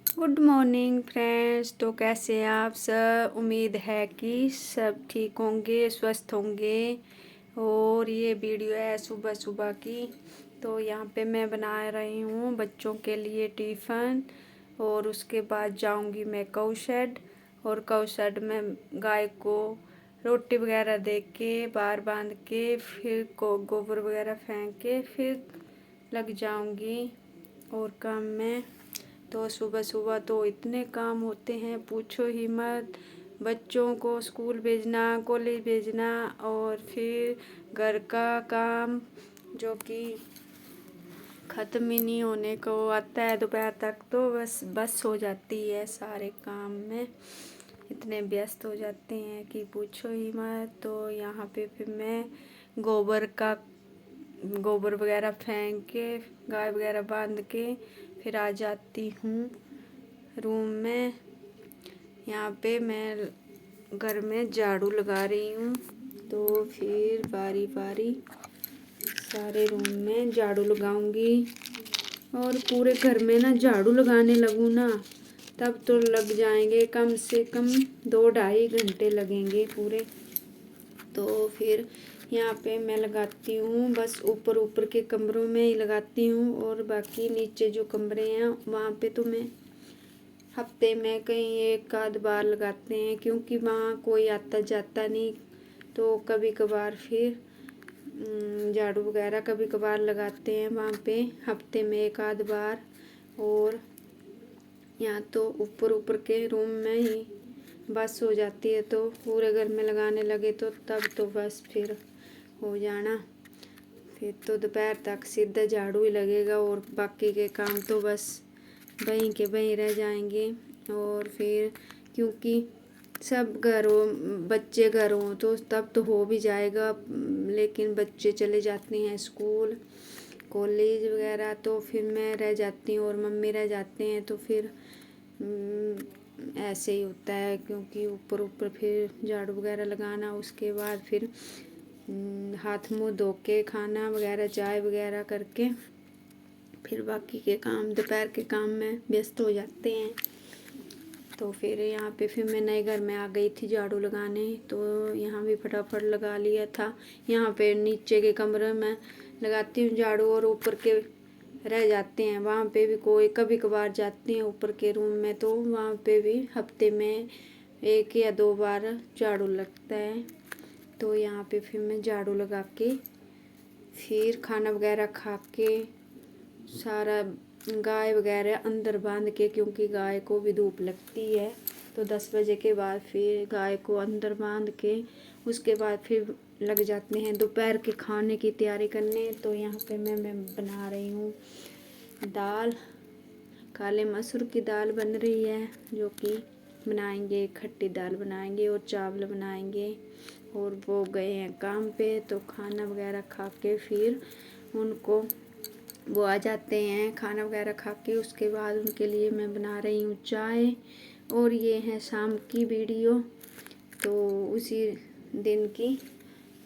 Good morning friends. तो कैसे हैं आप सब? उम्मीद है कि सब ठीक होंगे, स्वस्थ होंगे। और ये वीडियो है सुबह सुबह की। तो यहाँ पे मैं बना रही हूँ बच्चों के लिए टिफ़िन। और उसके बाद जाऊँगी मैं काऊ शेड। और काऊ शेड में गाय को रोटी वगैरह दे के बाहर बांध के फिर को गोबर वगैरह फेंक के फिर लग जाऊँगी और काम में। तो सुबह सुबह तो इतने काम होते हैं, पूछो ही मत। बच्चों को स्कूल भेजना, कॉलेज भेजना, और फिर घर का काम जो कि ख़त्म ही नहीं होने को आता है। दोपहर तक तो बस हो जाती है सारे काम में। इतने व्यस्त हो जाते हैं कि पूछो ही मत। तो यहाँ पे फिर मैं गोबर वगैरह फेंक के गाय वगैरह बांध के फिर आ जाती हूँ रूम में। यहाँ पे मैं घर में झाड़ू लगा रही हूँ। तो फिर बारी बारी सारे रूम में झाड़ू लगाऊंगी। और पूरे घर में ना झाड़ू लगाने लगूँ ना तब तो लग जाएंगे कम से कम 2-2.5 घंटे लगेंगे पूरे। तो फिर यहाँ पे मैं लगाती हूँ बस ऊपर ऊपर के कमरों में ही लगाती हूँ। और बाकी नीचे जो कमरे हैं वहाँ पे तो मैं हफ्ते में कहीं एक आध बार लगाते हैं, क्योंकि वहाँ कोई आता जाता नहीं। तो कभी कभार फिर झाड़ू वगैरह कभी कभार लगाते हैं वहाँ पे हफ्ते में एक आध बार। और यहाँ तो ऊपर ऊपर के रूम में ही बस हो जाती है। तो पूरे घर में लगाने लगे तो तब तो बस फिर हो जाना। फिर तो दोपहर तक सीधा झाड़ू ही लगेगा और बाकी के काम तो बस वहीं के वहीं रह जाएंगे। और फिर क्योंकि सब बच्चे घर हों तो तब तो हो भी जाएगा, लेकिन बच्चे चले जाते हैं स्कूल कॉलेज वगैरह तो फिर मैं रह जाती हूँ और मम्मी रह जाते हैं। तो फिर ऐसे ही होता है, क्योंकि ऊपर ऊपर फिर झाड़ू वगैरह लगाना, उसके बाद फिर हाथ मुँह धो के खाना वगैरह चाय वगैरह करके फिर बाकी के काम दोपहर के काम में व्यस्त हो जाते हैं। तो फिर यहाँ पे फिर मैं नए घर में आ गई थी झाड़ू लगाने। तो यहाँ भी फटाफट लगा लिया था। यहाँ पे नीचे के कमरे में लगाती हूँ झाड़ू और ऊपर के रह जाते हैं वहाँ पे भी कोई कभी कभार जाते हैं ऊपर के रूम में। तो वहाँ पे भी हफ्ते में 1 या 2 बार झाड़ू लगता है। तो यहाँ पे फिर मैं झाड़ू लगा के फिर खाना वगैरह खा के सारा गाय वगैरह अंदर बांध के, क्योंकि गाय को भी धूप लगती है। तो 10 बजे के बाद फिर गाय को अंदर बांध के उसके बाद फिर लग जाते हैं दोपहर के खाने की तैयारी करने। तो यहाँ पे मैं बना रही हूँ दाल, काले मसूर की दाल बन रही है, जो कि बनाएंगे खट्टी दाल बनाएंगे और चावल बनाएंगे। और वो गए हैं काम पे, तो खाना वगैरह खा के फिर उनको वो आ जाते हैं खाना वगैरह खा के। उसके बाद उनके लिए मैं बना रही हूँ चाय। और ये है शाम की वीडियो तो उसी दिन की।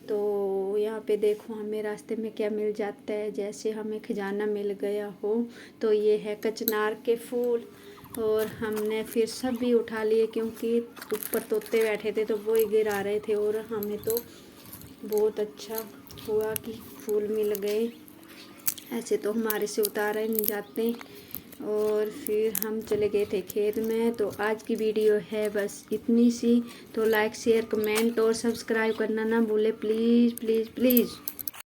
तो यहाँ पे देखो हमें रास्ते में क्या मिल जाता है, जैसे हमें खजाना मिल गया हो। तो ये है कचनार के फूल और हमने फिर सब भी उठा लिए, क्योंकि ऊपर तोते बैठे थे तो वो ही गिरा रहे थे। और हमें तो बहुत अच्छा हुआ कि फूल मिल गए, ऐसे तो हमारे से उतारे नहीं जाते। और फिर हम चले गए थे खेत में। तो आज की वीडियो है बस इतनी सी। तो लाइक शेयर कमेंट और सब्सक्राइब करना ना भूले, प्लीज़ प्लीज़ प्लीज़।